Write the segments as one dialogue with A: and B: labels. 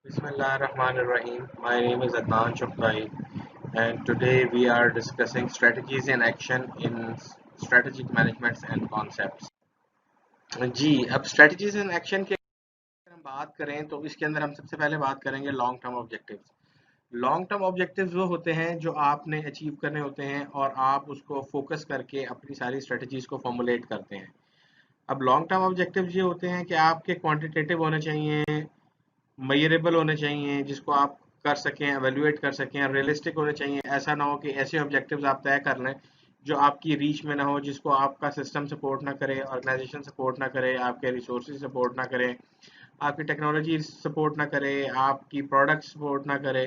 A: Bismillahirrahmanirrahim. My name is Adnan Chuptai, and today we are discussing strategies in action in strategic management and concepts. जी, अब strategies in action की अगर हम बात करें तो इसके अंदर हम सबसे पहले बात करेंगे long term objectives. Long term objectives वो होते हैं जो आपने अचीव करने होते हैं और आप उसको फोकस करके अपनी सारी स्ट्रेटजीज को फॉर्मुलेट करते हैं। अब लॉन्ग टर्म ऑब्जेक्टिव्स ये होते हैं कि आपके क्वांटिटेटिव होने चाहिए, मेजरेबल होने चाहिए, जिसको आप कर सकें, एवेल्युएट कर सकें, रियलिस्टिक होने चाहिए। ऐसा ना हो कि ऐसे ऑब्जेक्टिव्स आप तय कर लें जो आपकी रीच में ना हो, जिसको आपका सिस्टम सपोर्ट ना करे, ऑर्गेनाइजेशन सपोर्ट ना करे, आपके रिसोर्सेज सपोर्ट ना करें, आपकी टेक्नोलॉजी सपोर्ट ना करे, आपकी प्रोडक्ट सपोर्ट ना करे।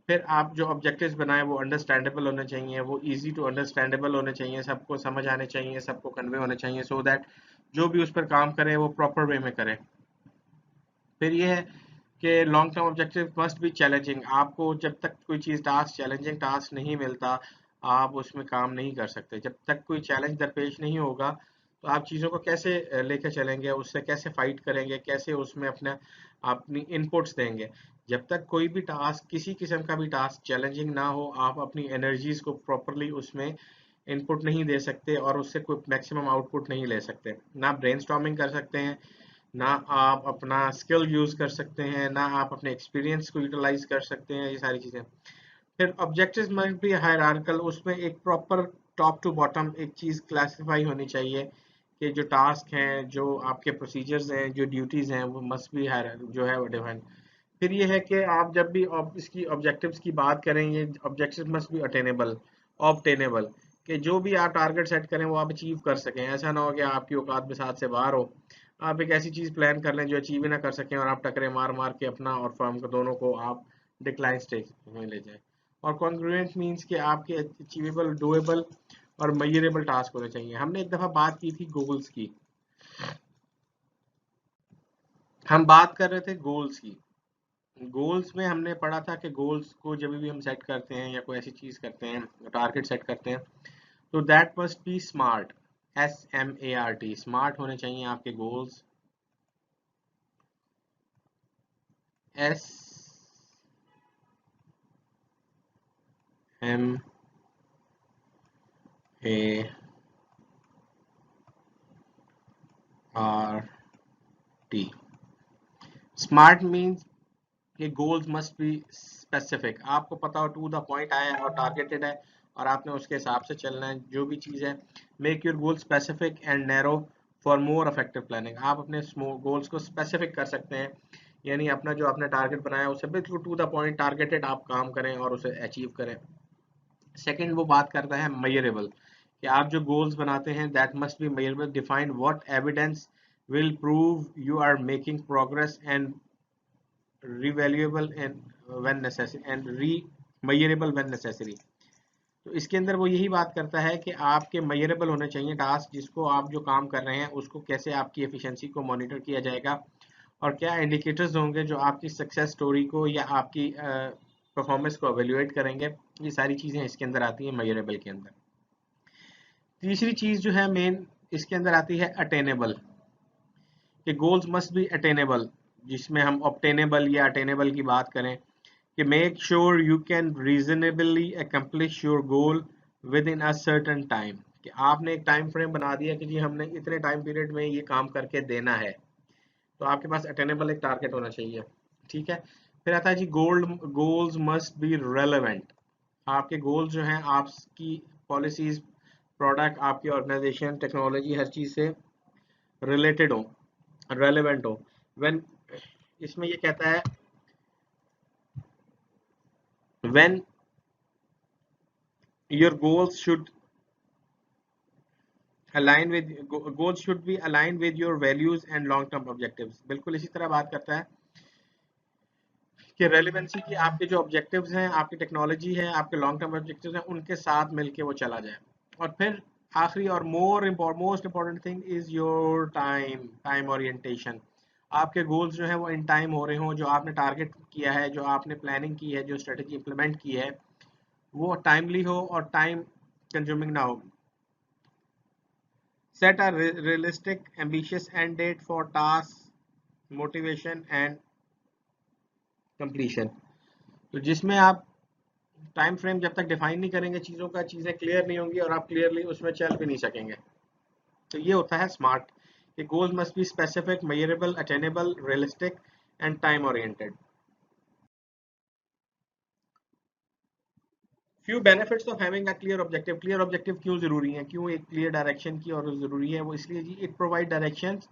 A: फिर आप जो ऑब्जेक्टिव्स बनाए वो अंडरस्टैंडेबल होने चाहिए, वो इजी टू अंडरस्टैंडेबल होने चाहिए, सबको समझ आने चाहिए, सबको कन्वे होने चाहिए, सो दैट जो भी उस पर काम करे वो प्रॉपर वे में करे। फिर ये है कि long term objective must be challenging. आपको जब तक कोई चीज़ टास्क चैलेंजिंग टास्क नहीं मिलता, आप उसमें काम नहीं कर सकते। जब तक कोई चैलेंज दरपेश नहीं होगा तो आप चीज़ों को कैसे लेकर चलेंगे, उससे कैसे फाइट करेंगे, कैसे उसमें अपना अपनी इनपुट्स देंगे। जब तक कोई भी टास्क, किसी किस्म का भी टास्क चैलेंजिंग ना हो, आप अपनी एनर्जीज को प्रॉपरली उसमें इनपुट नहीं दे सकते और उससे कोई मैक्सिमम आउटपुट नहीं ले सकते। ना ब्रेनस्टॉर्मिंग कर सकते हैं, ना आप अपना स्किल यूज कर सकते हैं, ना आप अपने एक्सपीरियंस को यूटिलाइज कर सकते हैं, ये सारी चीजें। फिर ऑब्जेक्टिव्स मस्ट बी हायरार्कल, उसमें एक प्रॉपर टॉप टू बॉटम एक चीज क्लासिफाई होनी चाहिए कि जो टास्क हैं, जो आपके प्रोसीजर्स हैं, जो ड्यूटीज हैं, वो मस्ट बी जो है वो डिफाइन। फिर ये है कि आप जब भी इसकी ऑब्जेक्टिव्स की बात करेंगे, objective must be attainable, obtainable, कि जो भी आप टारगेट सेट करें वो आप अचीव कर सकें। ऐसा ना हो कि आपकी औकात में साथ से बाहर हो, आप एक ऐसी चीज प्लान कर लें जो अचीव ही ना कर सकें और आप टकरे मार मार के अपना और फर्म को दोनों को आप डिक्लाइन स्टेज में ले जाएं। और कॉन्ग्रुएंट मींस कि आपके अचीवेबल, डुएबल और मेजरेबल टास्क होने चाहिए। हमने एक दफा बात की थी गोल्स की, हम बात कर रहे थे गोल्स की। गोल्स में हमने पढ़ा था कि गोल्स को जब भी हम सेट करते हैं या कोई ऐसी चीज करते हैं, टारगेट सेट करते हैं, तो that must B smart. SMART, smart होने चाहिए आपके गोल्स। SMART, स्मार्ट मीन्स कि गोल्स मस्ट बी स्पेसिफिक, आपको पता हो, टू द पॉइंट आया है और टारगेटेड है और आपने उसके हिसाब से चलना है जो भी चीज़ है। Make your goal specific and narrow for more effective planning. आप अपने गोल्स को स्पेसिफिक कर सकते हैं, यानी अपना जो आपने टारगेट बनाया है उससे बिल्कुल टू द पॉइंट टारगेटेड आप काम करें और उसे अचीव करें। सेकंड वो बात करता है मेजरेबल, कि आप जो गोल्स बनाते हैं that must be measurable. Define what evidence will prove you are making progress and revaluable and when necessary and measurable when necessary। तो इसके अंदर वो यही बात करता है कि आपके मेजरेबल होने चाहिए टास्क, जिसको आप जो काम कर रहे हैं उसको कैसे आपकी एफिशिएंसी को मॉनिटर किया जाएगा और क्या इंडिकेटर्स होंगे जो आपकी सक्सेस स्टोरी को या आपकी परफॉर्मेंस को एवेल्युएट करेंगे। ये सारी चीज़ें इसके अंदर आती हैं मेजरेबल के अंदर। तीसरी चीज़ जो है मेन इसके अंदर आती है अटेनेबल, कि गोल्स मस्ट बी अटेनेबल, जिसमें हम ऑब्टेनेबल या अटेनेबल की बात करें कि make sure you can reasonably accomplish your goal with in a certain time, कि आपने एक टाइम फ्रेम बना दिया कि जी हमने इतने टाइम पीरियड में ये काम करके देना है, तो आपके पास अटेनेबल एक टारगेट होना चाहिए। ठीक है। फिर आता है जी गोल्स मस्ट बी रेलेवेंट। आपके गोल्स जो हैं आपकी पॉलिसीज, प्रोडक्ट, आपकी ऑर्गेनाइजेशन, टेक्नोलॉजी, हर चीज से रिलेटेड हो, रेलेवेंट हो। व्हेन, इसमें ये कहता है when your goals should align with, goals should be align with your values and long term objectives. बिल्कुल इसी तरह बात करता है कि रेलिवेंसी की, आपके जो ऑब्जेक्टिव्स हैं, आपकी टेक्नोलॉजी है, आपके लॉन्ग टर्म ऑब्जेक्टिव्स हैं, उनके साथ मिलके वो चला जाए। और फिर आखिरी और most important thing is your time orientation. आपके गोल्स जो है वो इन टाइम हो रहे हों, जो आपने टारगेट किया है, जो आपने प्लानिंग की है, जो स्ट्रेटेजी इंप्लीमेंट की है, वो टाइमली हो और टाइम कंज्यूमिंग ना हो। Set a realistic, ambitious end date for tasks, motivation, and completion. तो जिसमें आप टाइम फ्रेम जब तक डिफाइन नहीं करेंगे चीज़ों का, चीज़ें क्लियर नहीं होंगी और आप क्लियरली उसमें चल भी नहीं सकेंगे। तो ये होता है स्मार्ट। ये goals must be specific, measurable, attainable, realistic and time oriented. Few benefits of having a clear objective. Clear objective क्यों जरूरी है, क्यों एक क्लियर डायरेक्शन की और जरूरी है? वो इसलिए जी, it provide directions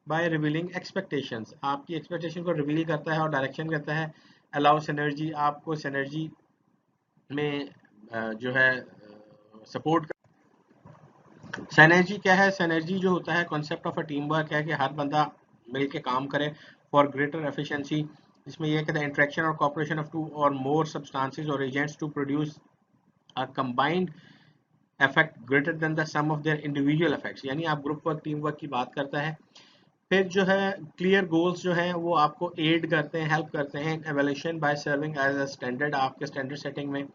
A: by revealing expectations. आपकी एक्सपेक्टेशन को रिवील करता है और डायरेक्शन करता है। अलाउ सिनर्जी, आपको सिनर्जी में जो है सपोर्ट। सिनर्जी क्या है? सिनर्जी जो होता है concept of a team work है कि हर बंदा मिल के काम करे फॉर ग्रेटर एफिशिएंसी। इसमें यह कहते हैं इंटरेक्शन और कॉपरेशन ऑफ टू और मोर सब्सटेंसेस और agents to produce a combined effect greater than the sum of their individual effects. यानी आप ग्रुप वर्क, टीम वर्क की बात करता है। फिर जो है क्लियर गोल्स जो हैं वो आपको एड करते हैं, हेल्प करते हैं evolution by serving as a standard. आपके स्टैंडर्ड सेटिंग में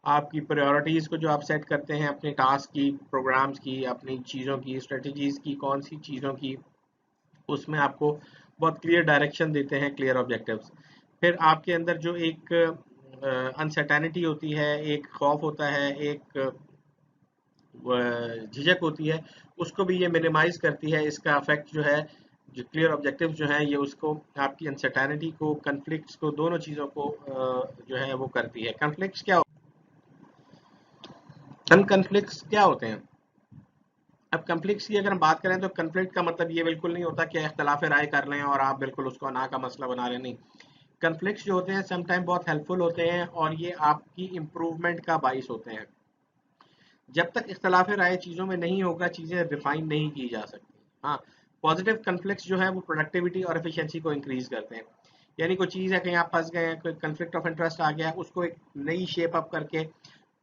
A: आपकी प्रायोरिटीज़ को जो आप सेट करते हैं अपने टास्क की, प्रोग्राम्स की, अपनी चीज़ों की, स्ट्रेटजीज़ की, कौन सी चीज़ों की, उसमें आपको बहुत क्लियर डायरेक्शन देते हैं क्लियर ऑब्जेक्टिव्स। फिर आपके अंदर जो एक अनसर्टेनिटी होती है, एक खौफ होता है, एक झिझक होती है, उसको भी ये मिनिमाइज करती है। इसका इफेक्ट जो है, जो क्लियर ऑब्जेक्टिव्स जो है, ये उसको आपकी अनसर्टेनिटी को, कन्फ्लिक्ट्स को, दोनों चीज़ों को जो है वो करती है। कन्फ्लिक्ट्स क्या कन्फ्लिक्ट्स क्या होते हैं? अब कन्फ्लिक्ट्स की अगर हम बात करें तो कन्फ्लिक्ट का मतलब ये बिल्कुल नहीं होता कि इख्तलाफ राय कर लें और आप बिल्कुल उसको ना का मसला बना लें, नहीं। कन्फ्लिक्ट्स जो होते हैं समटाइम बहुत हेल्पफुल होते हैं और ये आपकी इम्प्रूवमेंट का बाइस होते हैं। जब तक इख्तलाफ राय चीज़ों में नहीं होगा, चीज़ें रिफाइन नहीं की जा सकती। हाँ, पॉजिटिव कन्फ्लिक्ट्स जो है वो प्रोडक्टिविटी और एफिशिएंसी को इंक्रीज करते हैं। यानी कोई चीज़ है, कहीं आप फंस गए हैं, कोई कन्फ्लिक्ट ऑफ इंटरेस्ट आ गया, उसको एक नई शेप अप करके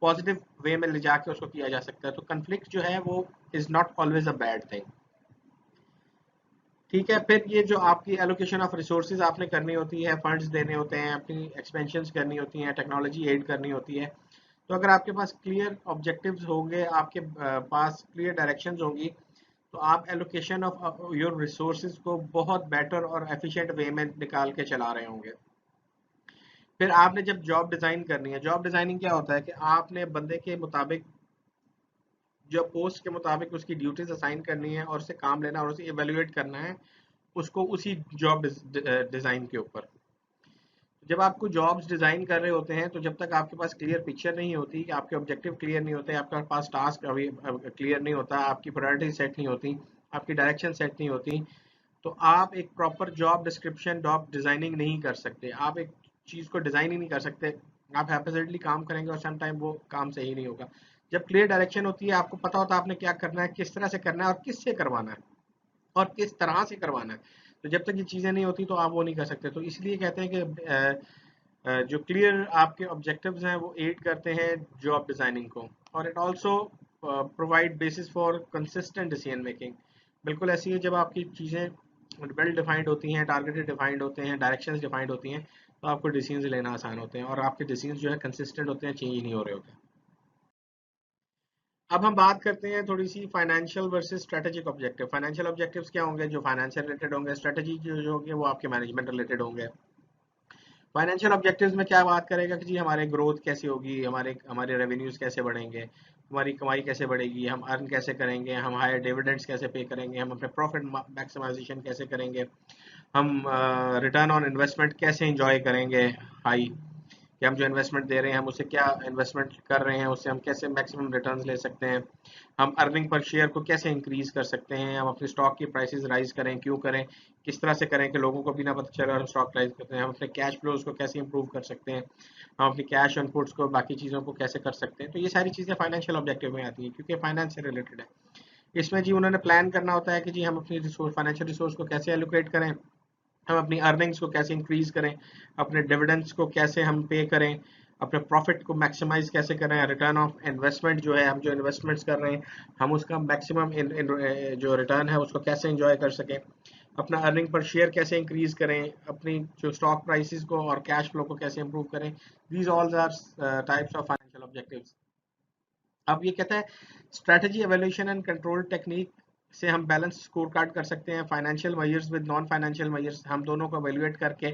A: पॉजिटिव वे में ले जाके उसको किया जा सकता है। तो कन्फ्लिक्ट जो है वो is not always a bad thing. ठीक है। फिर ये जो आपकी एलोकेशन ऑफ रिसोर्सेज आपने करनी होती है, फंड्स देने होते हैं, अपनी एक्सपेंशन करनी होती हैं, टेक्नोलॉजी एड करनी होती है। तो अगर आपके पास क्लियर ऑब्जेक्टिव्स होंगे, आपके पास क्लियर डायरेक्शंस होंगी, तो आप एलोकेशन ऑफ योर रिसोर्सेज को बहुत बेटर और एफिशिएंट वे में निकाल के चला रहे होंगे। फिर आपने जब जॉब डिज़ाइन करनी है, जॉब डिज़ाइनिंग क्या होता है कि आपने बंदे के मुताबिक, जो पोस्ट के मुताबिक उसकी ड्यूटीज असाइन करनी है और उससे काम लेना और उसे इवेल्युएट करना है, उसको उसी जॉब डिज़ाइन के ऊपर। जब आपको जॉब्स डिज़ाइन कर रहे होते हैं तो जब तक आपके पास क्लियर पिक्चर नहीं होती, आपके ऑब्जेक्टिव क्लियर नहीं होते, आपके पास टास्क अभी क्लियर नहीं होता, आपकी प्रायोरिटी सेट नहीं होती, आपकी डायरेक्शन सेट नहीं होती, तो आप एक proper job description, job designing नहीं कर सकते। आप एक चीज़ को डिज़ाइन ही नहीं कर सकते। आप हैपोथेटिकली काम करेंगे और सम टाइम वो काम सही नहीं होगा। जब क्लियर डायरेक्शन होती है, आपको पता होता है आपने क्या करना है, किस तरह से करना है और किससे करवाना है और किस तरह से करवाना है। तो जब तक ये चीज़ें नहीं होती तो आप वो नहीं कर सकते। तो इसलिए कहते हैं कि जो क्लियर आपके ऑब्जेक्टिव्स हैं वो एड करते हैं जॉब डिज़ाइनिंग को। और it also provide basis for consistent decision making. बिल्कुल ऐसी है, जब आपकी चीज़ें वेल डिफाइंड होती हैं, टारगेटेड डिफाइंड होते हैं, डायरेक्शंस डिफाइंड होती हैं, तो आपको डिसीजंस लेना आसान होते हैं और आपके डिसीजंस जो है कंसिस्टेंट होते हैं, चेंज नहीं हो रहे होते। अब हम बात करते हैं थोड़ी सी financial versus strategic objective. Financial objectives क्या होंगे? जो फाइनेंस से रिलेटेड होंगे। स्ट्रेटेजी जो होंगे वो आपके मैनेजमेंट रिलेटेड होंगे। फाइनेंशियल ऑब्जेक्टिव्स में क्या बात करेगा कि जी हमारे ग्रोथ कैसे होगी, हमारे हमारे रेवेन्यूज कैसे बढ़ेंगे, हमारी कमाई कैसे बढ़ेगी, हम अर्न कैसे करेंगे, हम हायर डिविडेंड्स कैसे पे करेंगे, हम अपने प्रॉफिट मैक्सिमाइजेशन कैसे करेंगे, हम रिटर्न ऑन इन्वेस्टमेंट कैसे इंजॉय करेंगे हाई, कि हम जो इन्वेस्टमेंट दे रहे हैं हम उसे क्या इन्वेस्टमेंट कर रहे हैं, उससे हम कैसे मैक्सिमम रिटर्न्स ले सकते हैं, हम अर्निंग पर शेयर को कैसे इंक्रीज कर सकते हैं, हम अपने स्टॉक की प्राइसेस राइज करें, क्यों करें, किस तरह से करें कि लोगों को भी ना पता चले और हम स्टॉक राइज करते हैं, हम अपने कैश फ्लोज को कैसे इंप्रूव कर सकते हैं, हम अपनी कैश इनपुट्स को, बाकी चीज़ों को कैसे कर सकते हैं। तो ये सारी चीज़ें फाइनेंशियल ऑब्जेक्टिव में आती हैं क्योंकि फाइनेंस से रिलेटेड है। इसमें जी उन्होंने प्लान करना होता है कि जी हम अपनी रिसोर्स, फाइनेंशियल रिसोर्स को कैसे एलोकेट करें, हम अपनी अर्निंग्स को कैसे इंक्रीज करें, अपने डिविडेंड्स को कैसे हम पे करें, अपने प्रॉफिट को मैक्सिमाइज कैसे करें, रिटर्न ऑफ इन्वेस्टमेंट जो है, हम जो इन्वेस्टमेंट्स कर रहे हैं हम उसका मैक्सिमम जो रिटर्न है उसको कैसे एंजॉय कर सकें, अपना अर्निंग पर शेयर कैसे इंक्रीज करें, अपनी जो स्टॉक प्राइसेस को और कैश फ्लो को कैसे इंप्रूव करें। These all are types of financial objectives. अब ये कहता है strategy, evaluation and control technique से हम बैलेंस स्कोर कार्ड कर सकते हैं। Financial measures with non financial measures, हम दोनों को एवेल्युएट करके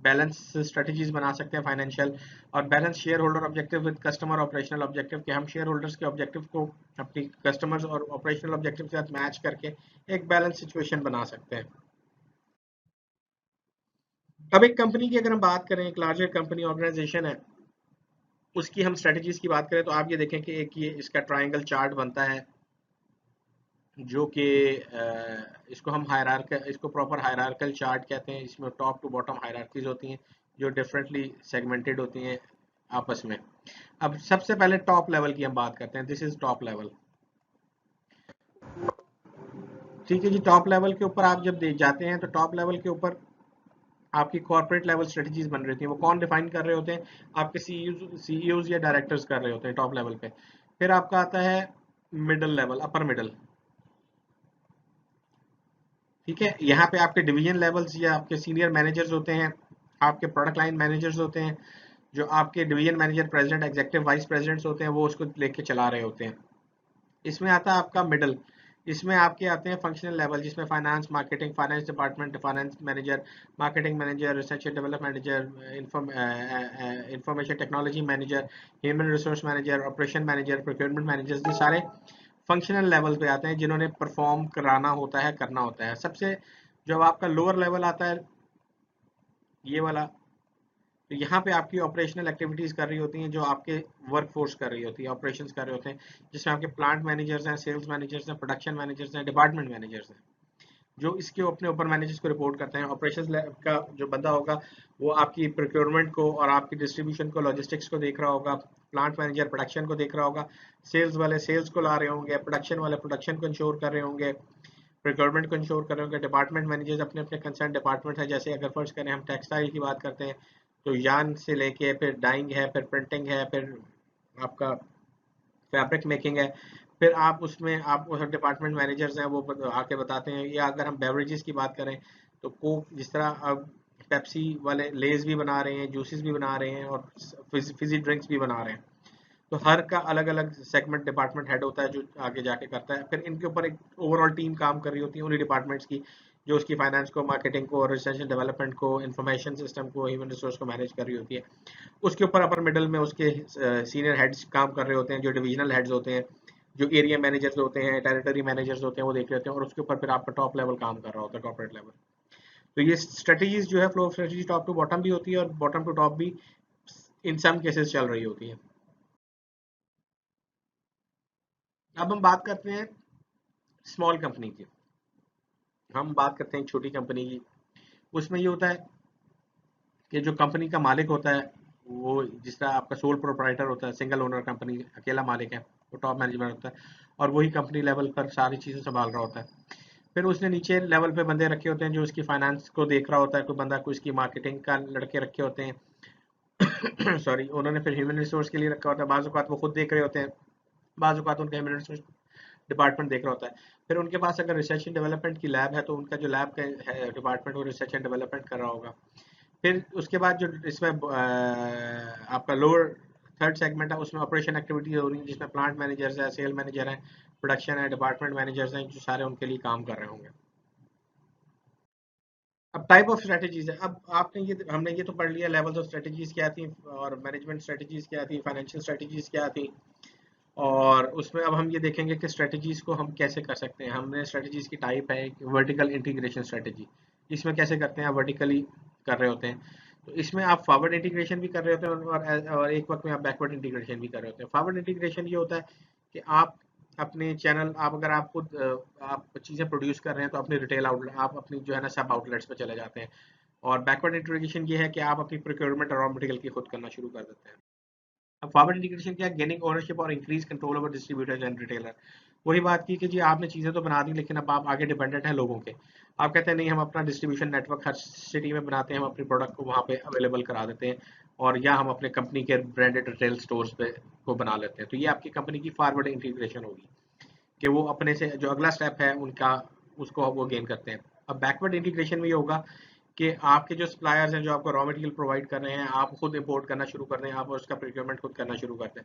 A: बैलेंस स्ट्रेटजीज बना सकते हैं फाइनेंशियल। और balance share holder objective with customer operational objective, कि हम शेयर होल्डर्स के ऑब्जेक्टिव को अपनी कस्टमर्स और ऑपरेशनल ऑब्जेक्टिव के साथ मैच करके एक बैलेंस सिचुएशन बना सकते हैं। अब एक कंपनी की अगर हम बात करें, एक लार्जर कंपनी ऑर्गेनाइजेशन है, उसकी हम स्ट्रेटजीज की बात करें तो आप ये देखें कि एक ये इसका ट्रायंगल चार्ट बनता है, जो कि इसको हम हायरार्कल, इसको प्रॉपर हायरार्कल चार्ट कहते हैं। इसमें टॉप टू बॉटम हायरार्कीज होती हैं जो डिफरेंटली सेगमेंटेड होती हैं आपस में। अब सबसे पहले टॉप लेवल की हम बात करते हैं। This is top level. ठीक है जी, टॉप लेवल के ऊपर आप जब जाते हैं तो टॉप लेवल के ऊपर आपकी कॉर्पोरेट लेवल स्ट्रेटजीज बन रही होती हैं। वो कौन डिफाइन कर रहे होते हैं? आपके सीईओज या डायरेक्टर्स कर रहे होते हैं टॉप लेवल पे। फिर आपका आता है मिडल लेवल, अपर मिडल। ठीक है, यहाँ पे आपके डिवीजन लेवल्स या आपके सीनियर मैनेजर्स होते हैं, आपके प्रोडक्ट लाइन मैनेजर्स होते हैं, जो आपके division manager, president, executive vice presidents होते हैं, वो उसको लेके चला रहे होते हैं। इसमें आता है आपका मिडल। इसमें आपके आते हैं फंक्शनल लेवल, जिसमें finance, marketing, finance department, finance manager, marketing manager, research and development manager, information technology manager, human resource manager, operation manager, procurement manager, ये सारे फंक्शनल लेवल पे आते हैं जिन्होंने परफॉर्म कराना होता है, करना होता है। सबसे जब आपका लोअर लेवल आता है ये वाला, तो यहाँ पे आपकी ऑपरेशनल एक्टिविटीज कर रही होती हैं, जो आपके वर्क फोर्स कर रही होती है, ऑपरेशंस कर रहे होते हैं, जिसमें आपके प्लांट मैनेजर्स हैं, सेल्स मैनेजर्स हैं, प्रोडक्शन मैनेजर्स हैं, डिपार्टमेंट मैनेजर्स हैं, जो इसके अपने ऊपर मैनेजर्स को रिपोर्ट करते हैं। ऑपरेशंस का जो बंदा होगा वो आपकी प्रोक्योरमेंट को और आपकी डिस्ट्रीब्यूशन को, लॉजिस्टिक्स को देख रहा होगा। प्लांट मैनेजर प्रोडक्शन को देख रहा होगा। सेल्स वाले सेल्स को ला रहे होंगे, प्रोडक्शन वाले प्रोडक्शन को इंश्योर कर रहे होंगे, प्रोक्योरमेंट को इंश्योर कर रहे होंगे। डिपार्टमेंट मैनेजर्स अपने अपने कंसर्न डिपार्टमेंट है, जैसे अगर फर्स्ट करें हम टेक्सटाइल की बात करते हैं तो यार्न से लेके फिर डाइंग है, फिर प्रिंटिंग है, फिर आपका फैब्रिक मेकिंग है, फिर आप उसमें आप डिपार्टमेंट मैनेजर्स हैं वो आके बताते हैं। या अगर हम बेवरेजेस की बात करें तो कोक, जिस तरह अब पेप्सी वाले लेज भी बना रहे हैं, जूसेस भी बना रहे हैं और फिजी ड्रिंक्स भी बना रहे हैं, तो हर का अलग अलग सेगमेंट डिपार्टमेंट हेड होता है जो आगे जाके करता है। फिर इनके ऊपर एक ओवरऑल टीम काम कर रही होती है उन्हीं डिपार्टमेंट्स की, जो उसकी फाइनेंस को, मार्केटिंग को, रिसर्च एंड डेवलपमेंट को, इंफॉर्मेशन सिस्टम को, ह्यूमन रिसोर्स को मैनेज कर रही होती है। उसके ऊपर अपर मिडल में उसके सीनियर हेड्स काम कर रहे होते हैं, जो डिविजनल हेड्स होते हैं, जो एरिया मैनेजर्स होते हैं, टेरिटरी मैनेजर्स होते हैं, वो देख रहे होते हैं। और उसके ऊपर फिर आपका टॉप लेवल काम कर रहा होता है, कॉर्पोरेट लेवल। तो ये स्ट्रेटजीज जो है, flow strategy top to bottom भी होती है और बॉटम टू टॉप भी इन सम केसेस चल रही होती है। अब हम बात करते हैं स्मॉल कंपनी की। हम बात करते हैं छोटी कंपनी की। उसमें ये होता है कि जो कंपनी का मालिक होता है, वो जिस तरह आपका सोल प्रोप्राइटर होता है, सिंगल ओनर कंपनी, अकेला मालिक है, वो टॉप मैनेजमेंट होता है और वही कंपनी लेवल पर सारी चीज़ें संभाल रहा होता है। फिर उसने नीचे लेवल पे बंदे रखे होते हैं जो उसकी फाइनेंस को देख रहा होता है, कोई बंदा, कोई इसकी मार्केटिंग का लड़के रखे होते हैं सॉरी, उन्होंने फिर ह्यूमन रिसोर्स के लिए रखा होता है। बाज़ औक़ात वो खुद देख रहे होते हैं, बाज़ औक़ात उनका ह्यूमन रिसोर्स डिपार्टमेंट देख रहा होता है। फिर उनके पास अगर रिसर्च एंड डेवलपमेंट की लैब है तो उनका जो लैब का है डिपार्टमेंट, वो रिसर्च एंड डेवलपमेंट कर रहा होगा। फिर उसके बाद जो इसमें आपका लोअर थर्ड सेगमेंट है, उसमें ऑपरेशन एक्टिविटी हो रही है, जिसमें प्लांट मैनेजर्स है, सेल मैनेजर है, प्रोडक्शन है, डिपार्टमेंट मैनेजर्स हैं, जो सारे उनके लिए काम कर रहे होंगे। अब टाइप ऑफ स्ट्रेटजीज है। अब आपने ये, हमने ये तो पढ़ लिया लेवल्स ऑफ स्ट्रेटजीज क्या थी और मैनेजमेंट स्ट्रेटजीज क्या थी, फाइनेंशियल स्ट्रेटजीज क्या थी, और उसमें अब हम ये देखेंगे कि स्ट्रेटजीज को हम कैसे कर सकते हैं। हमने स्ट्रेटजीज की टाइप है वर्टिकल इंटीग्रेशन स्ट्रेटजी। इसमें कैसे करते हैं, वर्टिकली कर रहे होते हैं, तो इसमें आप फॉरवर्ड इंटीग्रेशन भी कर रहे होते हैं और एक वक्त में आप बैकवर्ड इंटीग्रेशन भी कर रहे होते हैं। फॉरवर्ड इंटीग्रेशन ये होता है कि आप अपने चैनल, आप अगर आप खुद आप चीज़ें प्रोड्यूस कर रहे हैं तो अपने रिटेल आउटलेट, आप अपनी जो है ना सब आउटलेट्स पे चले जाते हैं। और बैकवर्ड इंटीग्रेशन ये है कि आप अपनी प्रोक्योरमेंट और रॉ मटेरियल की खुद करना शुरू कर देते हैं। अब फॉरवर्ड इंटीग्रेशन क्या है? गेनिंग ओनरशिप और increase control over distributors and retailer. वही बात की कि जी आपने चीज़ें तो बना दी, लेकिन अब आप आगे डिपेंडेंट हैं लोगों के। आप कहते हैं नहीं, हम अपना डिस्ट्रीब्यूशन नेटवर्क हर सिटी में बनाते हैं, हम अपनी प्रोडक्ट को वहाँ पे अवेलेबल करा देते हैं, और या हम अपने कंपनी के ब्रांडेड रिटेल स्टोर्स पे को बना लेते हैं। तो ये आपकी कंपनी की फॉरवर्ड इंटीग्रेशन होगी कि वो अपने से जो अगला स्टेप है उनका, उसको वो गेन करते हैं। अब बैकवर्ड इंटीग्रेशन में ये होगा कि आपके जो सप्लायर्स हैं जो आपको रॉ मटेरियल प्रोवाइड कर रहे हैं, आप खुद इंपोर्ट करना शुरू कर दें, आप उसका प्रोक्योरमेंट खुद करना शुरू कर दें।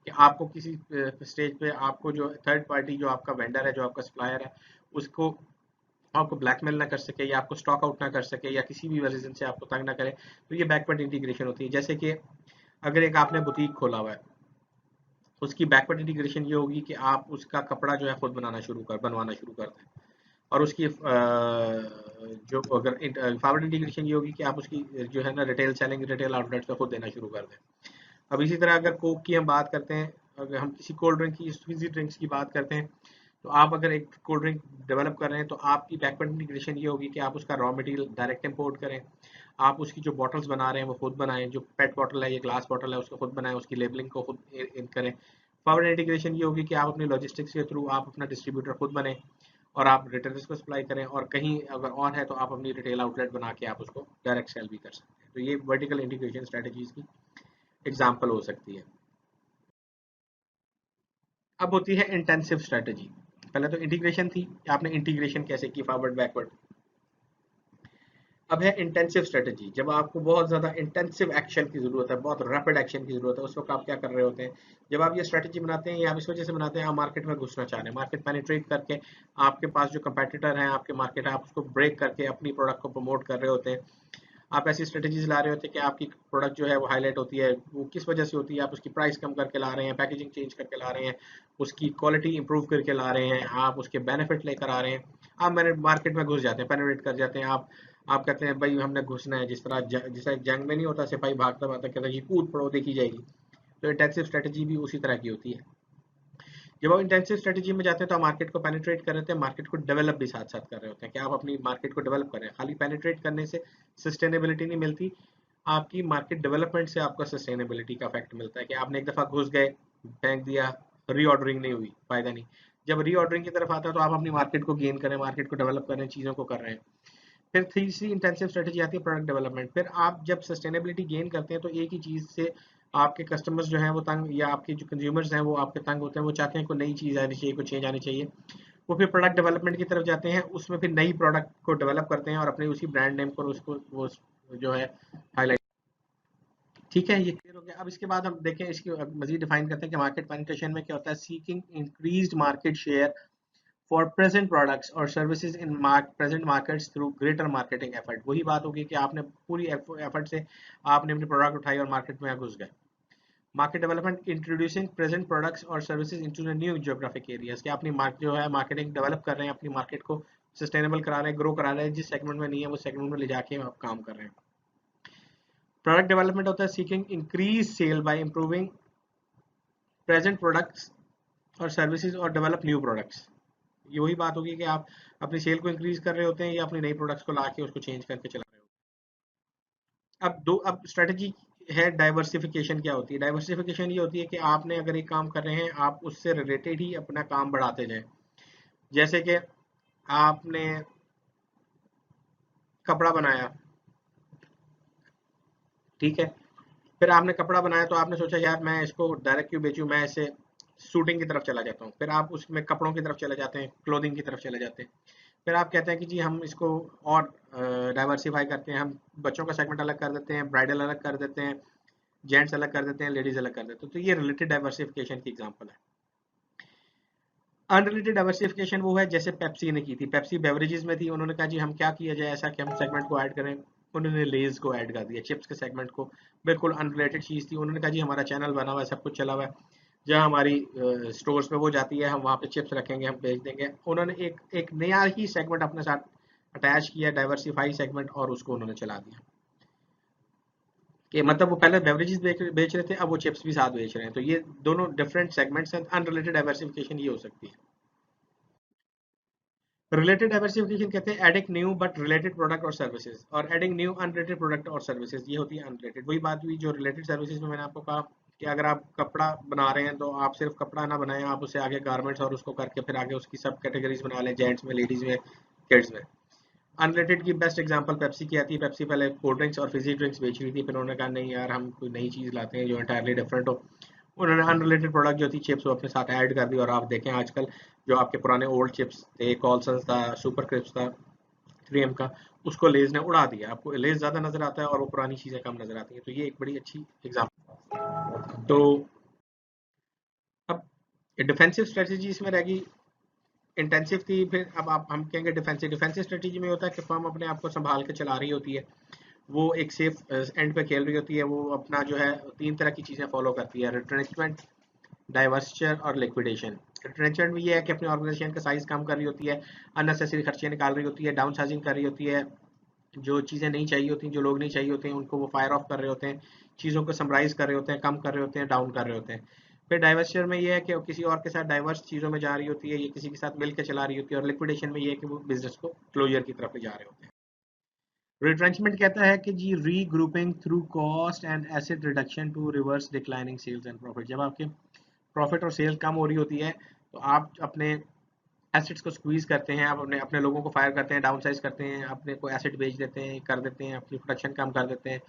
A: कि आपको किसी स्टेज पे आपको जो थर्ड पार्टी, जो आपका वेंडर है, जो आपका सप्लायर है, उसको आपको ब्लैकमेल ना कर सके या आपको स्टॉक आउट ना कर सके या किसी भी रीजन से आपको तंग ना करे, तो ये बैकवर्ड इंटीग्रेशन होती है। जैसे कि अगर एक आपने बुटीक खोला हुआ है, उसकी बैकवर्ड इंटीग्रेशन ये होगी कि आप उसका कपड़ा जो है खुद बनवाना शुरू कर दें, और उसकी जो अगर फॉरवर्ड इंटीग्रेशन ये होगी कि आप उसकी जो है ना रिटेल सेलिंग रिटेल आउटलेट्स पे खुद देना शुरू कर दें। अब इसी तरह अगर कोक की हम बात करते हैं, अगर हम किसी कोल्ड ड्रिंक की फिजी ड्रिंक्स की बात करते हैं, तो आप अगर एक कोल्ड ड्रिंक डेवलप कर रहे हैं तो आपकी बैकवर्ड इंटीग्रेशन ये होगी कि आप उसका रॉ मटेरियल डायरेक्ट इंपोर्ट करें, आप उसकी जो बॉटल्स बना रहे हैं वो खुद बनाएं, जो पेट बॉटल है या ग्लास बॉटल है उसको खुद बनाएं, उसकी लेबलिंग को खुद इन करें। फॉरवर्ड इंटीग्रेशन ये होगी कि आप अपनी लॉजिस्टिक्स के थ्रू आप अपना डिस्ट्रीब्यूटर खुद बने और आप रिटेलर्स को सप्लाई करें, और कहीं अगर और है तो आप अपनी रिटेल आउटलेट बना के आप उसको डायरेक्ट सेल भी कर सकते हैं। तो ये वर्टिकल इंटीग्रेशन स्ट्रेटजीज की एग्जाम्पल हो सकती है। अब होती है इंटेंसिव स्ट्रेटजी। पहले तो इंटीग्रेशन थी, आपने इंटीग्रेशन कैसे की फॉरवर्ड बैकवर्ड। अब है इंटेंसिव स्ट्रेटजी, जब आपको बहुत ज़्यादा इंटेंसिव एक्शन की ज़रूरत है, बहुत रैपिड एक्शन की ज़रूरत है, उस वक्त आप क्या कर रहे होते हैं। जब आप ये स्ट्रेटजी बनाते हैं या आप इस वजह से बनाते हैं, आप मार्केट में घुसना चाह रहे हैं, मार्केट पेनिट्रेट करके आपके पास जो कंपेटिटर हैं आपके मार्केट है, आप उसको ब्रेक करके अपनी प्रोडक्ट को प्रमोट कर रहे होते हैं। आप ऐसी स्ट्रेटजीज ला रहे होते हैं कि आपकी प्रोडक्ट जो है वो हाईलाइट होती है, वो किस वजह से होती है, आप उसकी प्राइस कम करके ला रहे हैं, पैकेजिंग चेंज करके ला रहे हैं, उसकी क्वालिटी इंप्रूव करके ला रहे हैं, आप उसके बेनिफिट लेकर आ रहे हैं। आप मैंने मार्केट में घुस जाते हैं, पेनिट्रेट कर जाते हैं। आप कहते हैं भाई हमने घुसना है, जिस तरह जंग में नहीं होता सिपाही भागता भागता कहता है कि कूद पड़ो देखी जाएगी, तो इंटेंसिव स्ट्रेटजी भी उसी तरह की होती है। जब आप इंटेंसिव स्ट्रेटजी में जाते हैं तो आप मार्केट को पेनिट्रेट कर रहे थे, मार्केट को डेवलप भी साथ साथ कर रहे होते हैं कि आप अपनी मार्केट को डेवलप कर रहे हैं। खाली पेनिट्रेट करने से सस्टेनेबिलिटी नहीं मिलती, आपकी मार्केट डेवलपमेंट से आपका सस्टेनेबिलिटी का इफेक्ट मिलता है कि आपने एक दफा घुस गए, फेंक दिया, रीऑर्डरिंग नहीं हुई, फायदा नहीं। जब रीऑर्डरिंग की तरफ आता है तो आप अपनी मार्केट को गेन करें, मार्केट को डेवलप करें, चीज़ों को कर रहे हैं। फिर तीसरी इंटेंसिव स्ट्रेटजी आती है प्रोडक्ट डेवलपमेंट। फिर आप जब सस्टेनेबिलिटी गेन करते हैं तो एक ही चीज़ से आपके कस्टमर्स जो हैं वो तंग, या आपके जो कंज्यूमर्स हैं वो आपके तंग होते हैं, वो चाहते हैं कोई नई चीज़ आनी चाहिए, कोई चेंज आनी चाहिए। वो फिर प्रोडक्ट डेवलपमेंट की तरफ जाते हैं, उसमें फिर नई प्रोडक्ट को डेवलप करते हैं और अपने उसी ब्रांड नेम को उसको वो जो है हाईलाइट। ठीक है, ये क्लियर हो गया। अब इसके बाद हम देखें, इसकी मजीद डिफाइन करते हैं कि मार्केट पेनिट्रेशन में क्या होता है। Seeking increased market share for present products और services in present markets through greater marketing effort. वही बात होगी कि आपने पूरी एफर्ट से आपने अपनी प्रोडक्ट उठाई और मार्केट में घुस गए। Market development introducing present products और services into the new geographic areas, कि अपनी मार्केट जो है मार्केटिंग डेवलप कर रहे हैं, अपनी मार्केट को सस्टेनेबल करा रहे हैं, ग्रो करा रहे हैं, जिस सेगमेंट में नहीं है वो सेगमेंट में ले जाके आप काम कर रहे हैं। प्रोडक्ट डेवलपमेंट होता है seeking increase sale by improving present products और सर्विसेज और डेवलप न्यू प्रोडक्ट्स। ये वही बात होगी कि आप अपनी सेल को इंक्रीज कर रहे होते हैं या अपनी नई प्रोडक्ट्स को ला के उसको चेंज करके चला रहे हो। अब स्ट्रेटजी है डाइवर्सिफिकेशन। क्या होती है डाइवर्सिफिकेशन? ये होती है कि आपने अगर एक काम कर रहे हैं, आप उससे रिलेटेड ही अपना काम बढ़ाते जाएं। जैसे कि आपने कपड़ा बनाया, ठीक है, फिर आपने कपड़ा बनाया तो आपने सोचा यार मैं इसको डायरेक्ट क्यों बेचूं, मैं इसे शूटिंग की तरफ चला जाता हूँ। फिर आप उसमें कपड़ों की तरफ चले जाते हैं, क्लोथिंग की तरफ चले जाते हैं। फिर आप कहते हैं कि जी हम इसको और डाइवर्सिफाई करते हैं, हम बच्चों का सेगमेंट अलग कर देते हैं, ब्राइडल अलग कर देते हैं, जेंट्स अलग कर देते हैं, लेडीज अलग कर देते हैं। तो ये रिलेटेड डाइवर्सिफिकेशन की एग्जांपल है। अनरिलेटेड डाइवर्सिफिकेशन वो है जैसे पेप्सी ने की थी। पेप्सी बेवरेजेस में थी, उन्होंने कहा जी हम क्या किया जाए ऐसा कि हम सेगमेंट को ऐड करें। उन्होंने लेज को ऐड कर दिया, चिप्स के सेगमेंट को। बिल्कुल अनरिलेटेड चीज़ थी, उन्होंने कहा जी हमारा चैनल बना हुआ है, सब कुछ चला हुआ है, जहाँ हमारी स्टोर्स पे वो जाती है, हम वहाँ पे चिप्स रखेंगे, हम बेच देंगे। उन्होंने एक एक नया ही सेगमेंट अपने साथ अटैच किया, डाइवर्सिफाई सेगमेंट, और उसको उन्होंने चला दिया। कि मतलब वो पहले बेवरेजेस बेच रहे थे, अब वो चिप्स भी साथ बेच रहे हैं। तो ये दोनों डिफरेंट सेगमेंट्स हैं। अनरिलेटेड डाइवर्सिफिकेशन ये हो सकती है। रिलेटेड डाइवर्सिफिकेशन कहते हैं adding new but related product और सर्विसेज, और एडिंग न्यू अनरिलेटेड प्रोडक्ट और सर्विसेज, ये होती है अनरिलेटेड। वही बात हुई जो रिलेटेड सर्विसेज में मैंने आपको कहा कि अगर आप कपड़ा बना रहे हैं तो आप सिर्फ कपड़ा ना बनाएं, आप उसे आगे गारमेंट्स और उसको करके फिर आगे उसकी सब कैटेगरीज बना लें, जेंट्स में, लेडीज में, किड्स में। अनरिलेटेड की बेस्ट एग्जांपल पेप्सी की आती है। पेप्सी पहले कोल्ड ड्रिंक्स और फिजी ड्रिंक्स बेच रही थी, फिर उन्होंने कहा नहीं यार हम कोई नई चीज़ लाते हैं जो इंटायरली डिफरेंट हो। उन्होंने अनरिलेटेड प्रोडक्ट जो थी चिप्स वो अपने साथ ऐड कर दी, और आप देखें आजकल जो आपके पुराने ओल्ड चिप्स थे, कॉल्सन्स था, सुपर क्रिप्स था, 3M का, उसको लेज ने उड़ा दिया। आपको लेज ज़्यादा नजर आता है और वो पुरानी चीज़ें कम नजर आती हैं। तो ये एक बड़ी अच्छी एग्जाम्पल। तो अब डिफेंसिव स्ट्रेटजी इसमें रहेगी इंटेंसिव थी, फिर अब आप हम कहेंगे डिफेंसिव। डिफेंसिव स्ट्रेटजी में होता है कि फर्म अपने आप को संभाल के चला रही होती है, वो एक सेफ एंड पे खेल रही होती है, वो अपना जो है 3 तरह की चीज़ें फॉलो करती है, रिट्रेंचमेंट, डाइवर्सिचर और लिक्विडेशन। रिट्रेंचमेंट में ये है कि अपने ऑर्गेनाइजेशन का साइज कम कर रही होती है, अननेसेसरी खर्चे निकाल रही होती है, डाउन साइजिंग कर रही होती है, जो चीज़ें नहीं चाहिए होती, जो लोग नहीं चाहिए होते हैं उनको वो फायर ऑफ कर रहे होते हैं, चीज़ों को समराइज कर रहे होते हैं, कम कर रहे होते हैं, डाउन कर रहे होते हैं। फिर डाइवर्सिचर में ये है कि वो किसी और के साथ डाइवर्स चीज़ों में जा रही होती है, ये किसी के साथ मिल के चला रही होती है, और लिक्विडेशन में ये है कि वो बिजनेस को क्लोजर की तरफ ले जा रहे होते हैं। रिट्रेंचमेंट कहता है कि जी regrouping through cost and asset reduction to reverse declining sales and profit. जब आपके प्रॉफिट और सेल कम हो रही होती है तो आप अपने एसेट्स को स्क्वीज करते हैं, आप अपने अपने लोगों को फायर करते हैं, डाउन साइज करते हैं, अपने को एसेट बेच देते हैं, कर देते हैं, अपनी प्रोडक्शन कम कर देते हैं,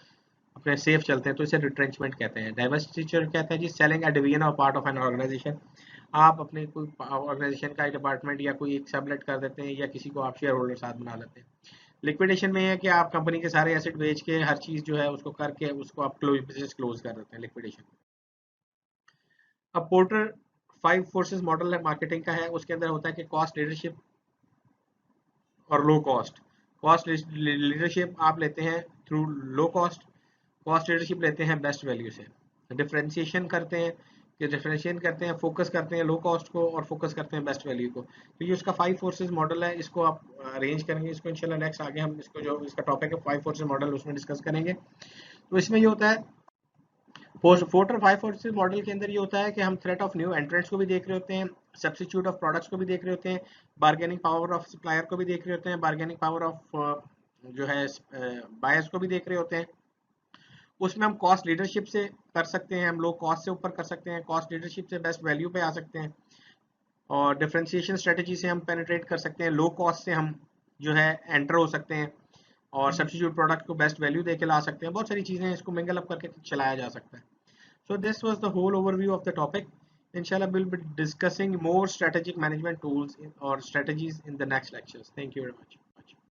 A: अपने सेफ चलते हैं, तो इसे रिट्रेंचमेंट कहते हैं। डाइवर्सिचर कहता है जी सेलिंग अ डिवीजन और पार्ट ऑफ एन ऑर्गेनाइजेशन। आप अपने कोई ऑर्गेनाइजेशन का डिपार्टमेंट या कोई एक सबलेट कर देते हैं, या किसी को आप शेयर होल्डर साथ बना लेते हैं। लिक्विडेशन में है कि आप कंपनी के सारे एसेट बेच के हर चीज जो है उसको करके उसको आप बिजनेस क्लोज कर देते हैं, लिक्विडेशन। अब पोर्टर 5 फोर्सेस मॉडल है, मार्केटिंग का है, उसके अंदर होता है कि कॉस्ट लीडरशिप और लो कॉस्ट। कॉस्ट लीडरशिप आप लेते हैं through low cost, cost leadership लेते हैं बेस्ट वैल्यू से। डिफरेंशिएशन करते हैं कि डिफरेंशिएशन करते हैं, फोकस करते हैं लो कॉस्ट को और फोकस करते हैं बेस्ट वैल्यू को। तो ये उसका 5 फोर्सेस मॉडल है, इसको आप अरेंज करेंगे, इसको इंशाल्लाह नेक्स्ट आगे हम इसको जो इसका टॉपिक है 5 फोर्सेस मॉडल उसमें डिस्कस करेंगे। तो इसमें ये होता है फोर्टर 5 फोर्सेस मॉडल के अंदर ये होता है कि हम थ्रेट ऑफ न्यू एंट्रेंट्स को भी देख रहे होते हैं, सब्स्टिट्यूट ऑफ प्रोडक्ट्स को भी देख रहे होते हैं, बार्गेनिंग पावर ऑफ सप्लायर को भी देख रहे होते हैं, बार्गेनिंग पावर ऑफ जो है बायर्स को भी देख रहे होते हैं। उसमें हम कॉस्ट लीडरशिप से कर सकते हैं, हम लो कॉस्ट से ऊपर कर सकते हैं, कॉस्ट लीडरशिप से बेस्ट वैल्यू पे आ सकते हैं, और डिफरेंशिएशन स्ट्रेटजी से हम पेनिट्रेट कर सकते हैं, लो कॉस्ट से हम जो है एंटर हो सकते हैं, और सब्स्टिट्यूट प्रोडक्ट को बेस्ट वैल्यू देके ला सकते हैं। बहुत सारी चीज़ें हैं, इसको मिंगल अप करके चलाया जा सकता है। So this was the whole overview of the topic. Inshallah, we'll be discussing more strategic management tools or strategies in the next lectures. Thank you very much.